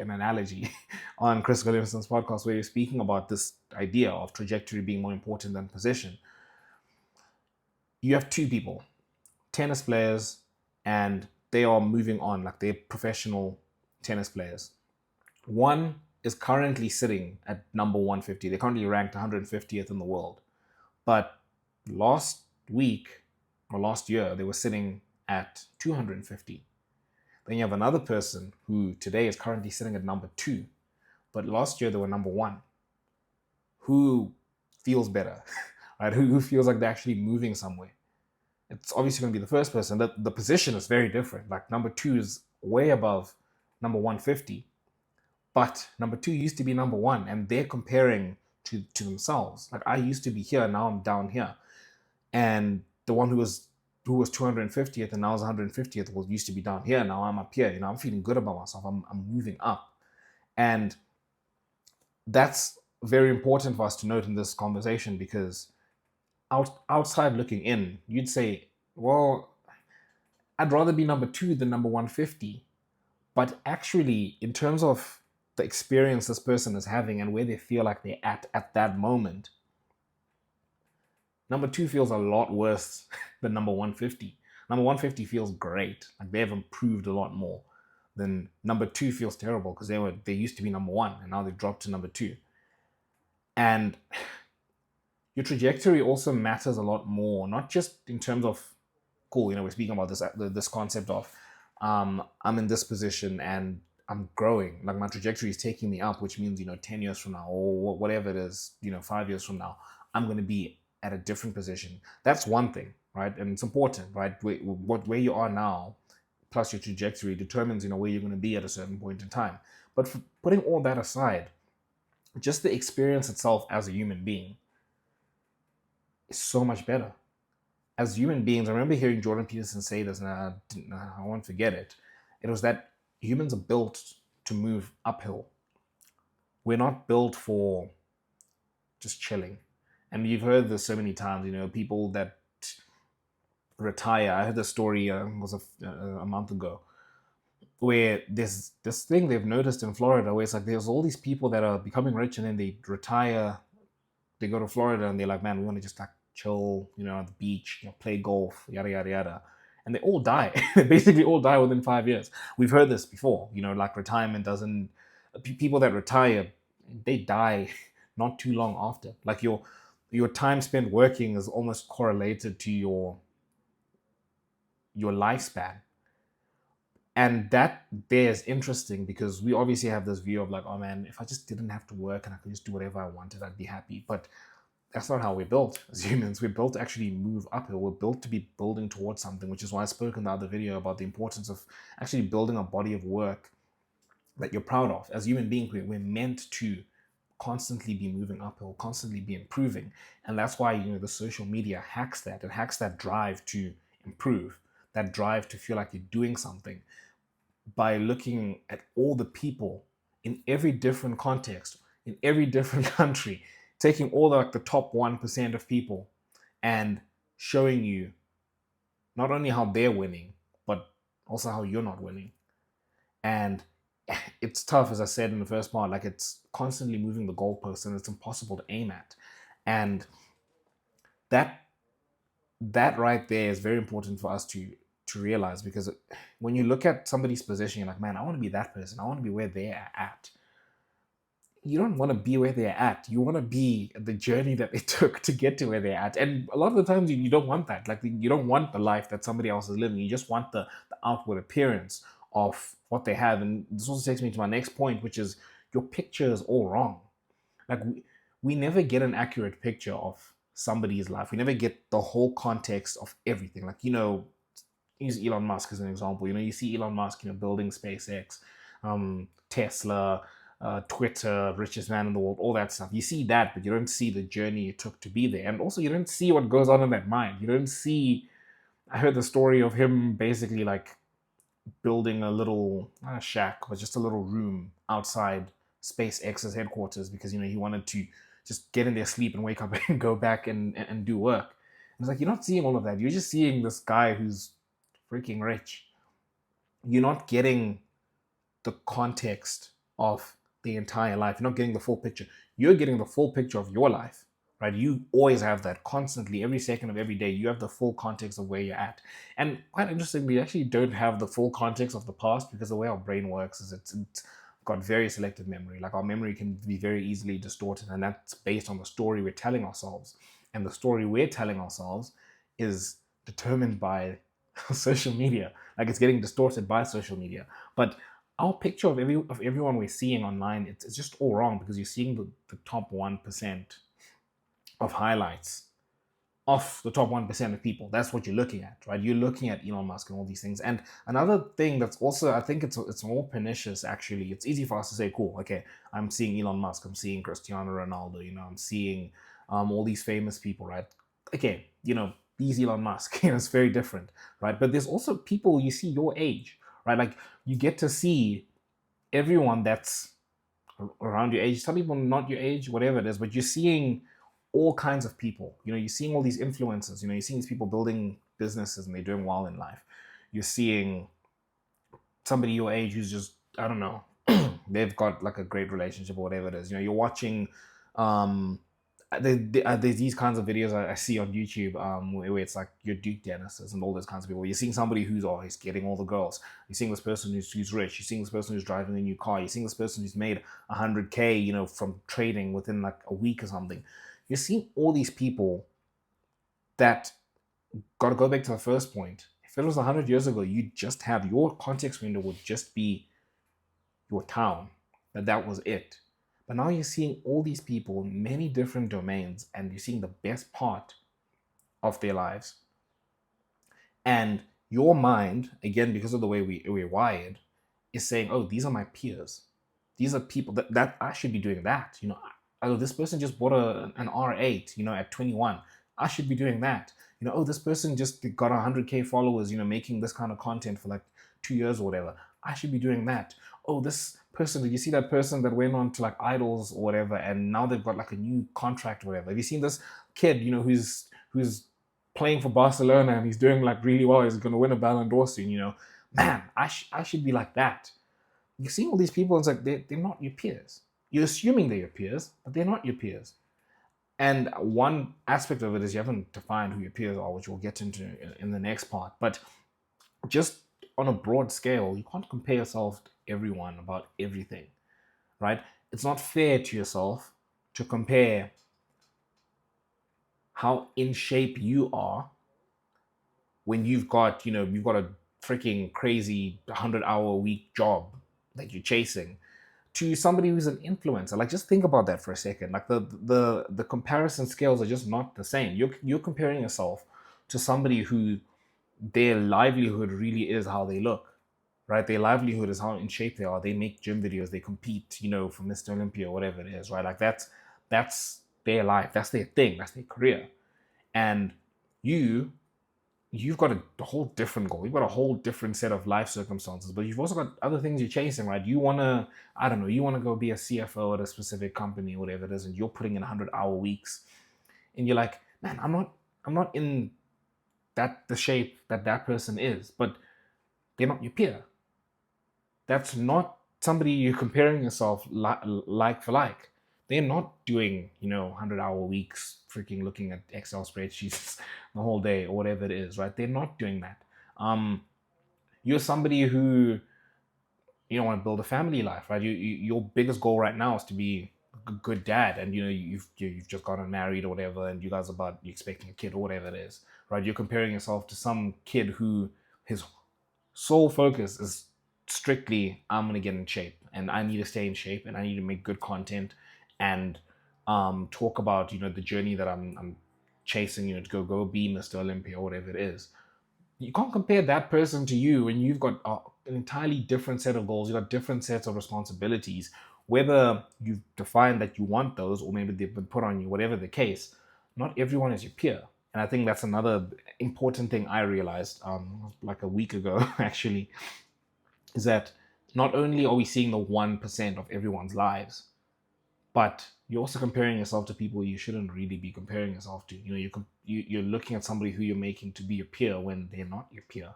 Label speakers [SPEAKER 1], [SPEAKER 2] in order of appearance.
[SPEAKER 1] an analogy on Chris Williamson's podcast where he was speaking about this idea of trajectory being more important than position. You have two people, tennis players, and they are moving on, like they're professional tennis players. One is currently sitting at number 150. They're currently ranked 150th in the world. But last week or last year, they were sitting at 250. Then you have another person who today is currently sitting at number 2, but last year they were number 1. Who feels better, right? Who feels like they're actually moving somewhere? It's obviously going to be the first person. The position is very different. Like number 2 is way above number 150, but number 2 used to be number 1, and they're comparing to themselves. Like I used to be here, now I'm down here, and the one who was 250th and now is 150th was used to be down here. Now I'm up here. I'm feeling good about myself. I'm moving up, and that's very important for us to note in this conversation because outside looking in, you'd say, well, I'd rather be number 2 than number 150. But actually, in terms of the experience this person is having and where they feel like they're at that moment, number 2 feels a lot worse than number 150. Number 150 feels great. Like they've improved a lot more. Then number 2 feels terrible because they used to be number 1 and now they've dropped to number 2. And your trajectory also matters a lot more, not just in terms of, cool, we're speaking about this concept of I'm in this position and I'm growing. Like my trajectory is taking me up, which means 10 years from now or whatever it is, 5 years from now, I'm going to be at a different position. That's one thing, right? And it's important, right? Where you are now plus your trajectory determines where you're going to be at a certain point in time. But for putting all that aside, just the experience itself as a human being is so much better. As human beings, I remember hearing Jordan Peterson say this, and I won't forget it. It was that humans are built to move uphill. We're not built for just chilling. And you've heard this so many times, people that retire. I heard the story, was a month ago, where there's this thing they've noticed in Florida where it's like there's all these people that are becoming rich and then they retire, they go to Florida and they're like, man, we want to just like chill, at the beach, play golf, yada, yada, yada. And they all die. They basically all die within 5 years. We've heard this before, like retirement doesn't, people that retire, they die not too long after. Like your time spent working is almost correlated to your lifespan. And that there is interesting because we obviously have this view of like, oh man, if I just didn't have to work and I could just do whatever I wanted, I'd be happy. But that's not how we're built as humans. We're built to actually move uphill. We're built to be building towards something, which is why I spoke in the other video about the importance of actually building a body of work that you're proud of. As human beings, we're meant to constantly be moving uphill, constantly be improving. And that's why, the social media hacks that. It hacks that drive to improve, that drive to feel like you're doing something by looking at all the people in every different context, in every different country, taking all the top 1% of people and showing you not only how they're winning, but also how you're not winning. And it's tough, as I said in the first part, like it's constantly moving the goalposts and it's impossible to aim at. And that right there is very important for us to realize, because when you look at somebody's position, you're like, man, I want to be that person. I want to be where they're at. You don't want to be where they're at. You want to be the journey that they took to get to where they're at. And a lot of the times you don't want that. Like you don't want the life that somebody else is living. You just want the outward appearance of what they have. And this also takes me to my next point, which is your picture is all wrong. Like we never get an accurate picture of somebody's life. We never get the whole context of everything. Like, use Elon Musk as an example. You see Elon Musk, building SpaceX, Tesla, Twitter, richest man in the world, all that stuff. You see that, but you don't see the journey it took to be there. And also, you don't see what goes on in that mind. You don't see. I heard the story of him basically like building a little, not a shack, but just a little room outside SpaceX's headquarters because he wanted to just get in there, sleep, and wake up and go back and do work. And it's like, you're not seeing all of that. You're just seeing this guy who's freaking rich. You're not getting the context of the entire life. You're not getting the full picture. You're getting the full picture of your life, right? You always have that constantly, every second of every day. You have the full context of where you're at. And quite interestingly, we actually don't have the full context of the past because the way our brain works is it's got very selective memory. Like our memory can be very easily distorted, and that's based on the story we're telling ourselves. And the story we're telling ourselves is determined by social media. Like it's getting distorted by social media. But our picture of everyone we're seeing online, it's just all wrong because you're seeing the top 1% of highlights of the top 1% of people. That's what you're looking at, right? You're looking at Elon Musk and all these things. And another thing that's also, I think it's more pernicious actually. It's easy for us to say, cool, okay, I'm seeing Elon Musk, I'm seeing Cristiano Ronaldo, I'm seeing all these famous people, right? Okay, he's Elon Musk. It's very different, right? But there's also people you see your age, right? Like you get to see everyone that's around your age, some people not your age, whatever it is, but you're seeing all kinds of people. You're seeing all these influencers, you're seeing these people building businesses and they're doing well in life. You're seeing somebody your age who's just, I don't know, they've got like a great relationship or whatever it is. You're watching there's these kinds of videos I see on YouTube where it's like your Duke Dennis's and all those kinds of people. You're seeing somebody he's getting all the girls. You're seeing this person who's rich. You're seeing this person who's driving a new car. You're seeing this person who's made 100K, from trading within like a week or something. You're seeing all these people that, got to go back to the first point. If it was 100 years ago, you just have your context window would just be your town. That was it. But now you're seeing all these people in many different domains and you're seeing the best part of their lives. And your mind, again, because of the way we're wired, is saying, oh, these are my peers. These are people that I should be doing that. Oh, this person just bought an R8, at 21. I should be doing that. Oh, this person just got 100K followers, making this kind of content for like 2 years or whatever. I should be doing that. Oh, this person, did you see that person that went on to like Idols or whatever, and now they've got like a new contract or whatever? Have you seen this kid, who's playing for Barcelona and he's doing like really well? He's going to win a Ballon d'Or soon, Man, I should be like that. You're seeing all these people, and it's like they're not your peers. You're assuming they're your peers, but they're not your peers. And one aspect of it is you haven't defined who your peers are, which we'll get into in the next part. But just on a broad scale, you can't compare yourself to everyone about everything, right? It's not fair to yourself to compare how in shape you are when you've got a freaking crazy 100-hour-a-week job that you're chasing to somebody who's an influencer. Like, just think about that for a second. Like the comparison scales are just not the same. You're comparing yourself to somebody who their livelihood really is how they look, right? Their livelihood is how in shape they are. They make gym videos. They compete, for Mr. Olympia or whatever it is, right? Like that's their life. That's their thing. That's their career. And you've got a whole different goal. You've got a whole different set of life circumstances, but you've also got other things you're chasing, right? You want to, I don't know, you want to go be a CFO at a specific company or whatever it is, and you're putting in 100-hour weeks, and you're like, man, I'm not in the shape that person is, but they're not your peer. That's not somebody you're comparing yourself like for like. They're not doing 100-hour weeks, freaking looking at Excel spreadsheets the whole day or whatever it is, right? They're not doing that. You're somebody who want to build a family life, right? Your biggest goal right now is to be a good dad, and you've just gotten married or whatever, and you guys are you're expecting a kid or whatever it is, right? You're comparing yourself to some kid who his sole focus is strictly, I'm gonna get in shape, and I need to stay in shape, and I need to make good content, and talk about the journey that I'm chasing, to go be Mr. Olympia or whatever it is. You can't compare that person to you when you've got an entirely different set of goals. You've got different sets of responsibilities. Whether you've defined that you want those, or maybe they've been put on you, whatever the case, not everyone is your peer. And I think that's another important thing I realized like a week ago, actually, is that not only are we seeing the 1% of everyone's lives, but you're also comparing yourself to people you shouldn't really be comparing yourself to. You're looking at somebody who you're making to be your peer when they're not your peer.